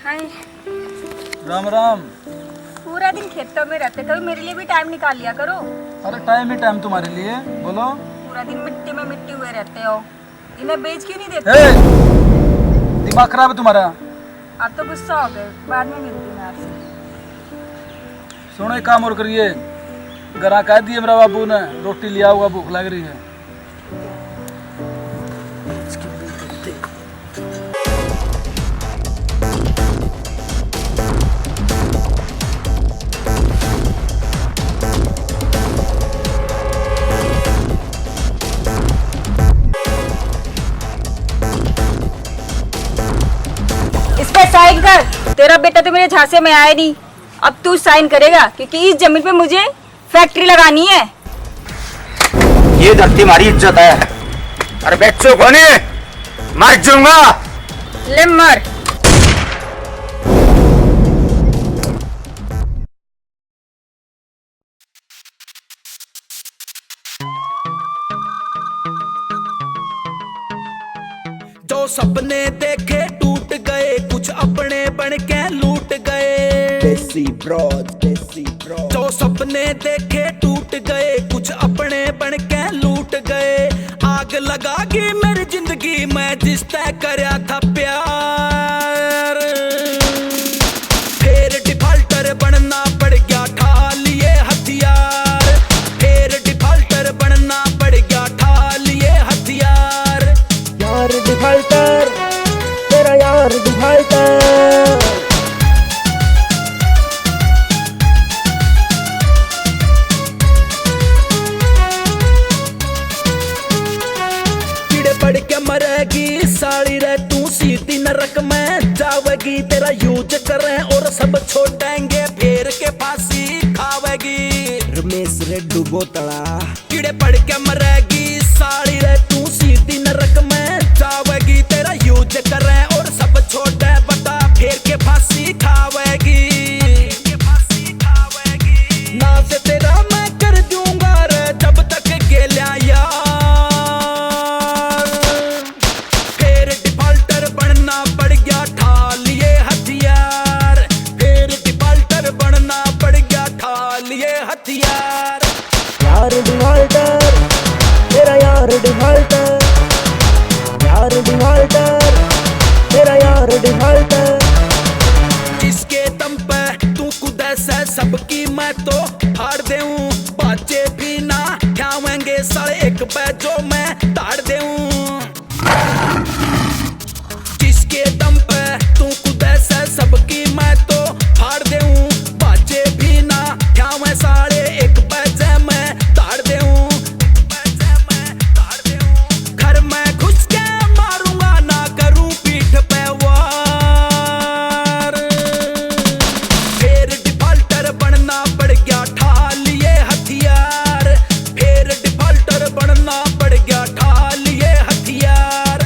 हाय। राम राम। पूरा दिन खेतों में रहते, कभी मेरे लिए भी टाइम निकाल लिया करो। अरे टाइम ही टाइम तुम्हारे लिए, बोलो। पूरा दिन मिट्टी में मिट्टी हुए रहते हो, इन्हें बेच क्यों नहीं देते? दिमाग खराब है तुम्हारा। अब तो गुस्सा हो गए, बाद में मिलती हूँ आपसे। सुनो एक काम और करिए, गरा कह दिए मेरा बाबू ने, रोटी लिया होगा, भूख लग रही है। इस पे साइन कर। तेरा बेटा तो मेरे झांसे में आया नहीं, अब तू साइन करेगा क्योंकि इस जमीन पे मुझे फैक्ट्री लगानी है। ये धरती हमारी इज्जत है। अरे बच्चों को नहीं, मर जाऊंगा। ले मर। जो सपने देखे टूट गए, कुछ अपने बन के लूट गए। देसी ब्रॉड, देसी ब्रॉड। जो सपने देखे टूट गए, कुछ अपने बन के लूट गए। आग लगा के मेरी जिंदगी में जिस तय करया था प्यार, फिर डिफाल्टर बनना पड़ गया, ठा लिए हथियार। फिर डिफाल्टर बनना पड़ गया, ठा लिए हथियार। यार डिफाल्टर, तेरा यार डिफाल्टर। कीड़े पड़ के मरेगी साड़ी रे तू, सीधी नरक में जावेगी। तेरा यूज करें और सब छोड़ेंगे, फेर के फांसी खावेगी। रमेश रे डूबो तड़ा। कीड़े पड़ के मरेगी साड़ी रे तू, सीधी नरक में जावेगी। तेरा यूज करें और सब छोड़े, बता फेर के फांसी खावेगी। ना से तेरा मैं कर दूंगा रे जब तक गेल्या यार। फिर डिफाल्टर बनना पड़ गया, ठा लिए हथियार। फिर डिफाल्टर बनना पड़ गया, ठा लिए हथियार। यार डिफाल्टर, तेरा यार डिफाल्टर। यार डिफाल्टर, तेरा यार डिफाल्टर। जिसके दम पे तू खुदा से सबकी मैं तो फाड़ देऊं। बच्चे भी ना ख्यावेंगे साले एक पे जो मैं ताड़ देऊं। जिसके दम पे तू खुदा से सबकी मैं तो फाड़ देऊं। बच्चे भी ना ख्यावे साले एक पे जे मैं ताड़ देऊं। घर में घुस के मारूंगा, ना करूं पीठ पे वार। फिर डिफाल्टर बनना पड़ गया, ठा लिए हथियार। फिर डिफाल्टर बनना पड़ गया, ठा लिए हथियार।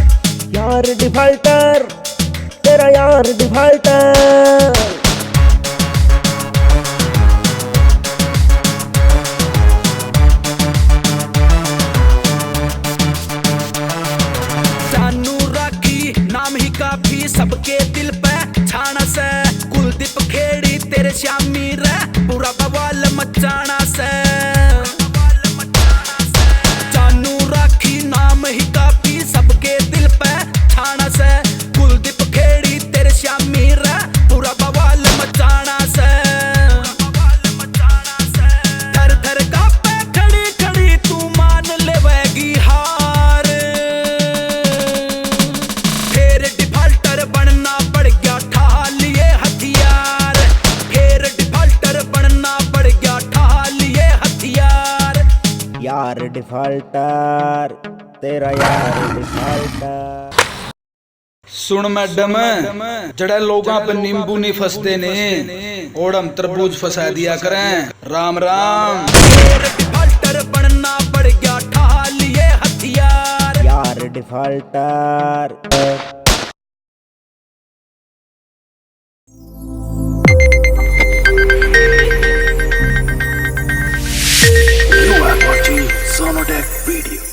यार डिफाल्टर, तेरा यार डिफाल्टर। जानू राखी नाम ही काफी, सबके दिल पे छाना से। कुलदीप खेड़ी तेरे श्यामी रे, पूरा बवाल मचाना से। जानू राखी नाम ही काफी, सबके दिल पे छाना से। कुलदीप खेड़ी तेरे श्यामी रे, पूरा बवाल मचाना से। थर थर कांपे खड़ी खड़ी तू मान लेवेगी हार। फिर डिफाल्टर बनना पड़ गया, ठा लिए हथियार। फिर डिफाल्टर बनना पड़ गया, ठा लिए हथियार। यार डिफाल्टर, तेरा यार डिफाल्टर। सुन मैडम, जड़े लोगों पे नींबू नहीं फंसते ने, और हम तरबूज फंसा दिया करें। राम राम। फिर डिफाल्टर बनना पड़ गया, ठा लिए हथियार। यार defaulter. You are watching Sonodec video.